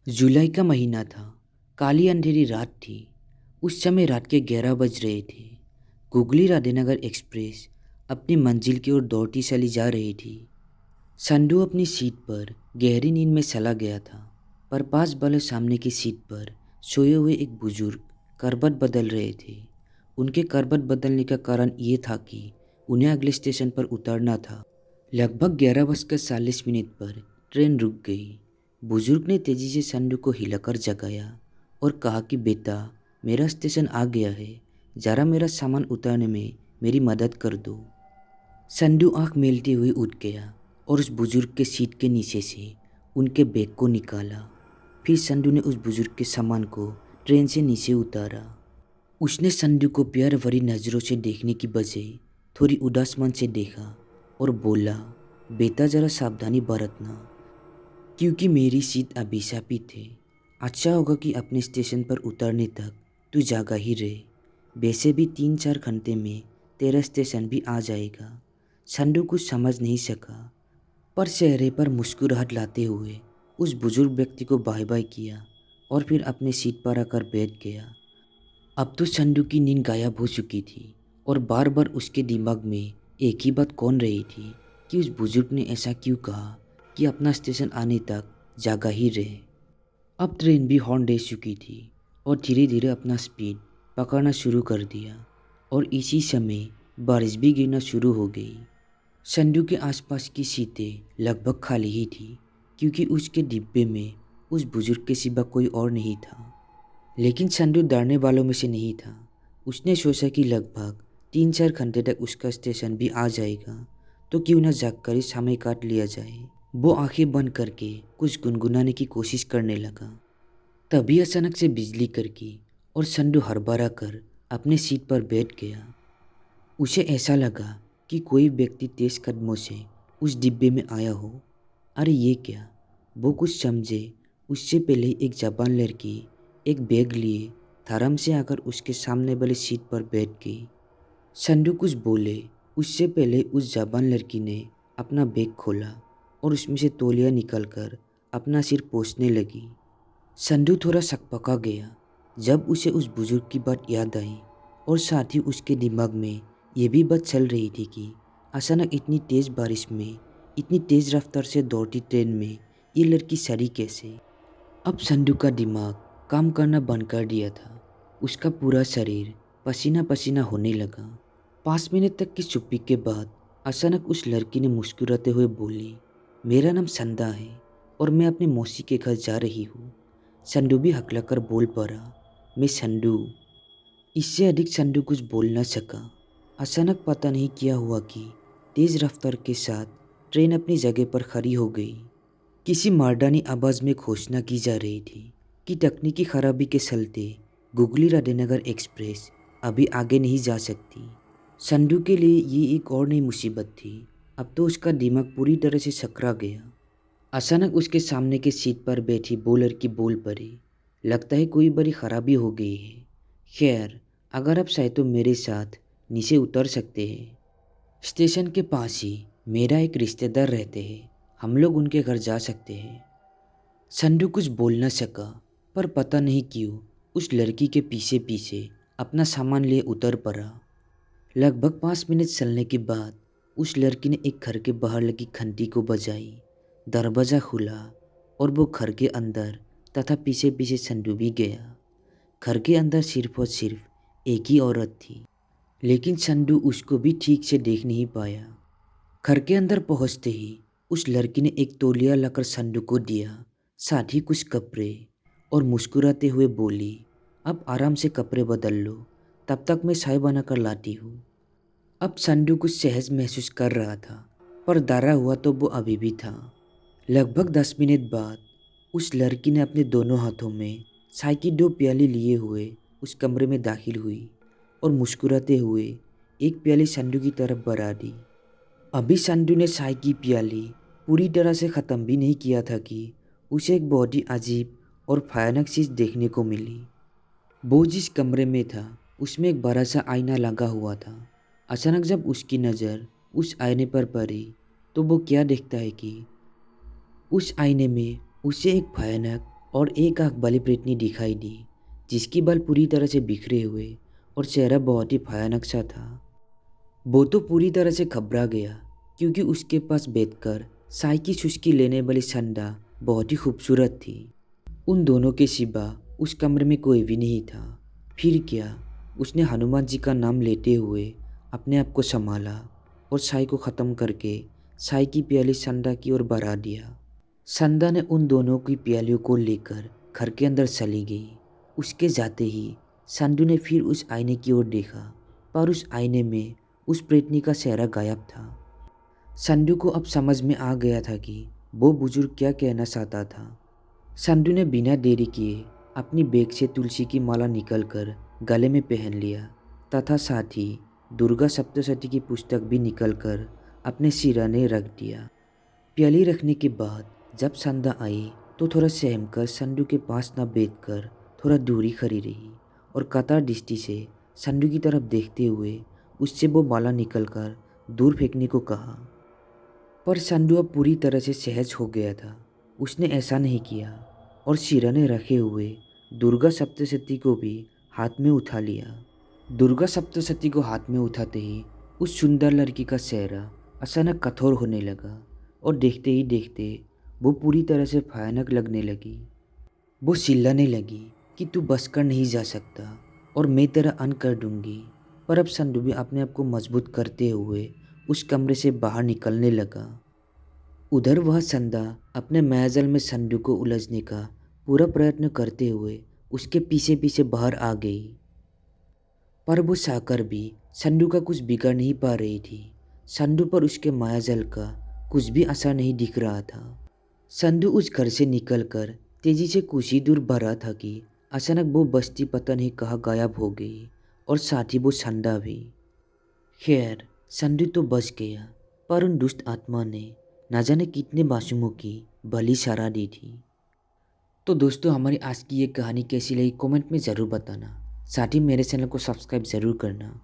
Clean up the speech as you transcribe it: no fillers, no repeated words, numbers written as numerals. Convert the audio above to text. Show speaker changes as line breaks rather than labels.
जुलाई का महीना था। काली अंधेरी रात थी। उस समय रात के 11 बज रहे थे। गुगली राधेनगर एक्सप्रेस अपनी मंजिल की ओर दौड़ती चली जा रही थी। संडू अपनी सीट पर गहरी नींद में चला गया था, पर पास वाले सामने की सीट पर सोए हुए एक बुजुर्ग करवट बदल रहे थे। उनके करवट बदलने का कारण ये था कि उन्हें अगले स्टेशन पर उतरना था। लगभग 11:40 पर ट्रेन रुक गई। बुजुर्ग ने तेजी से संडू को हिलाकर जगाया और कहा कि बेटा, मेरा स्टेशन आ गया है, जरा मेरा सामान उतारने में मेरी मदद कर दो। संडू आंख मेलते हुए उठ गया और उस बुजुर्ग के सीट के नीचे से उनके बैग को निकाला। फिर संडू ने उस बुजुर्ग के सामान को ट्रेन से नीचे उतारा। उसने संडू को प्यार भरी नज़रों से देखने की बजाय थोड़ी उदास मन से देखा और बोला, बेटा जरा सावधानी बरतना, क्योंकि मेरी सीट अभिशापित है। अच्छा होगा कि अपने स्टेशन पर उतरने तक तू जागा ही रहे। वैसे भी 3-4 घंटे में तेरा स्टेशन भी आ जाएगा। संडू कुछ समझ नहीं सका, पर चेहरे पर मुस्कुराहट लाते हुए उस बुजुर्ग व्यक्ति को बाय बाय किया और फिर अपने सीट पर आकर बैठ गया। अब तो संडू की नींद गायब हो चुकी थी और बार बार उसके दिमाग में एक ही बात कौन रही थी कि उस बुजुर्ग ने ऐसा क्यों कहा कि अपना स्टेशन आने तक जागा ही रहे। अब ट्रेन भी हॉर्न दे चुकी थी और धीरे धीरे अपना स्पीड पकड़ना शुरू कर दिया और इसी समय बारिश भी गिरना शुरू हो गई। संडू के आसपास की सीटें लगभग खाली ही थी, क्योंकि उसके डिब्बे में उस बुजुर्ग के सिवा कोई और नहीं था। लेकिन संडू डरने वालों में से नहीं था। उसने सोचा कि लगभग 3-4 घंटे तक उसका स्टेशन भी आ जाएगा, तो क्यों न जागकर ही समय काट लिया जाए। वो आंखें बंद करके कुछ गुनगुनाने की कोशिश करने लगा। तभी अचानक से बिजली कड़की और संडू हड़बड़ा कर अपने सीट पर बैठ गया। उसे ऐसा लगा कि कोई व्यक्ति तेज कदमों से उस डिब्बे में आया हो। अरे ये क्या! वो कुछ समझे उससे पहले एक जवान लड़की एक बैग लिए धर्म से आकर उसके सामने वाली सीट पर बैठ गई। संडू कुछ बोले उससे पहले उस जवान लड़की ने अपना बैग खोला और उसमें से तौलिया निकालकर अपना सिर पोंछने लगी। संडू थोड़ा सकपका गया जब उसे उस बुजुर्ग की बात याद आई, और साथ ही उसके दिमाग में ये भी बात चल रही थी कि अचानक इतनी तेज़ बारिश में इतनी तेज़ रफ्तार से दौड़ती ट्रेन में ये लड़की सड़ी कैसे। अब संडू का दिमाग काम करना बंद कर दिया था। उसका पूरा शरीर पसीना पसीना होने लगा। 5 मिनट तक की चुप्पी के बाद अचानक उस लड़की ने मुस्कुराते हुए बोली, मेरा नाम संदा है और मैं अपनी मौसी के घर जा रही हूँ। संडू भी हकलाकर बोल पड़ा, मैं संडू। इससे अधिक संडू कुछ बोल न सका। अचानक पता नहीं क्या हुआ कि तेज़ रफ्तार के साथ ट्रेन अपनी जगह पर खड़ी हो गई। किसी मर्दानी आवाज़ में घोषणा की जा रही थी कि तकनीकी खराबी के चलते गुगली राधेनगर एक्सप्रेस अभी आगे नहीं जा सकती। संडू के लिए ये एक और नई मुसीबत थी। अब तो उसका दिमाग पूरी तरह से सकरा गया। अचानक उसके सामने के सीट पर बैठी वो लड़की बोल पड़ी, लगता है कोई बड़ी खराबी हो गई है। खैर, अगर आप चाहे तो मेरे साथ नीचे उतर सकते हैं। स्टेशन के पास ही मेरा एक रिश्तेदार रहते हैं, हम लोग उनके घर जा सकते हैं। संडू कुछ बोल न सका, पर पता नहीं क्यों उस लड़की के पीछे पीछे अपना सामान लिए उतर पड़ा। लगभग 5 मिनट चलने के बाद उस लड़की ने एक घर के बाहर लगी घंटी को बजाई। दरवाज़ा खुला और वो घर के अंदर तथा पीछे पीछे संडू भी गया। घर के अंदर सिर्फ और सिर्फ एक ही औरत थी, लेकिन संडू उसको भी ठीक से देख नहीं पाया। घर के अंदर पहुंचते ही उस लड़की ने एक तौलिया लाकर संडू को दिया, साथ ही कुछ कपड़े, और मुस्कुराते हुए बोली, अब आराम से कपड़े बदल लो, तब तक मैं चाय बनाकर लाती हूँ। अब संडू कुछ सहज महसूस कर रहा था, पर डरा हुआ तो वो अभी भी था। लगभग 10 मिनट बाद उस लड़की ने अपने दोनों हाथों में चाय की 2 प्याली लिए हुए उस कमरे में दाखिल हुई और मुस्कुराते हुए एक प्याली संडू की तरफ बढ़ा दी। अभी संडू ने चाय की प्याली पूरी तरह से ख़त्म भी नहीं किया था कि उसे एक बहुत ही अजीब और भयानक चीज़ देखने को मिली। वो जिस कमरे में था उसमें एक बड़ा सा आईना लगा हुआ था। अचानक जब उसकी नज़र उस आईने पर पड़ी तो वो क्या देखता है कि उस आईने में उसे एक भयानक और एक आँख वाली प्रेतनी दिखाई दी, जिसकी बाल पूरी तरह से बिखरे हुए और चेहरा बहुत ही भयानक सा था। वो तो पूरी तरह से घबरा गया, क्योंकि उसके पास बैठकर चाय की चुस्की लेने वाली संदा बहुत ही खूबसूरत थी। उन दोनों के सिवा उस कमरे में कोई भी नहीं था। फिर क्या, उसने हनुमान जी का नाम लेते हुए अपने आप को संभाला और चाय को ख़त्म करके चाय की प्याली संदा की ओर बढ़ा दिया। संदा ने उन दोनों की प्यालियों को लेकर घर के अंदर चली गई। उसके जाते ही संदू ने फिर उस आईने की ओर देखा, पर उस आईने में उस प्रेतनी का चेहरा गायब था। संदू को अब समझ में आ गया था कि वो बुजुर्ग क्या कहना चाहता था। संदू ने बिना देरी किए अपनी बैग से तुलसी की माला निकलकर गले में पहन लिया तथा साथ ही दुर्गा सप्तशती की पुस्तक भी निकलकर अपने सिरहाने रख दिया। प्याली रखने के बाद जब संदा आई तो थोड़ा सहमकर संदू के पास न बैठकर थोड़ा दूरी खड़ी रही और कतार दृष्टि से संदू की तरफ देखते हुए उससे वो माला निकलकर दूर फेंकने को कहा। पर संदू अब पूरी तरह से सहज हो गया था। उसने ऐसा नहीं किया और सिरहाने रखे हुए दुर्गा सप्तशती को भी हाथ में उठा लिया। दुर्गा सप्तशती को हाथ में उठाते ही उस सुंदर लड़की का चेहरा अचानक कठोर होने लगा और देखते ही देखते वो पूरी तरह से भयानक लगने लगी। वो चिल्लाने लगी कि तू बच कर नहीं जा सकता और मैं तेरा अंत कर दूंगी। पर अब संदू भी अपने आप को मजबूत करते हुए उस कमरे से बाहर निकलने लगा। उधर वह संदा अपने मायाजाल में संदू को उलझने का पूरा प्रयत्न करते हुए उसके पीछे पीछे बाहर आ गई। पर वो चाहकर भी संदू का कुछ बिगाड़ नहीं पा रही थी। संदू पर उसके मायाजाल का कुछ भी असर नहीं दिख रहा था। संदू उस घर से निकलकर तेजी से कुछ ही दूर बढ़ा था कि अचानक वो बस्ती पता नहीं कहाँ गायब हो गई और साथ ही वो संदा भी। खैर, संदू तो बच गया, पर उन दुष्ट आत्मा ने न जाने कितने मासूमों की बलि चढ़ा दी थी। तो दोस्तों, हमारी आज की ये कहानी कैसी लगी कमेंट में ज़रूर बताना। साथ ही मेरे चैनल को सब्सक्राइब ज़रूर करना।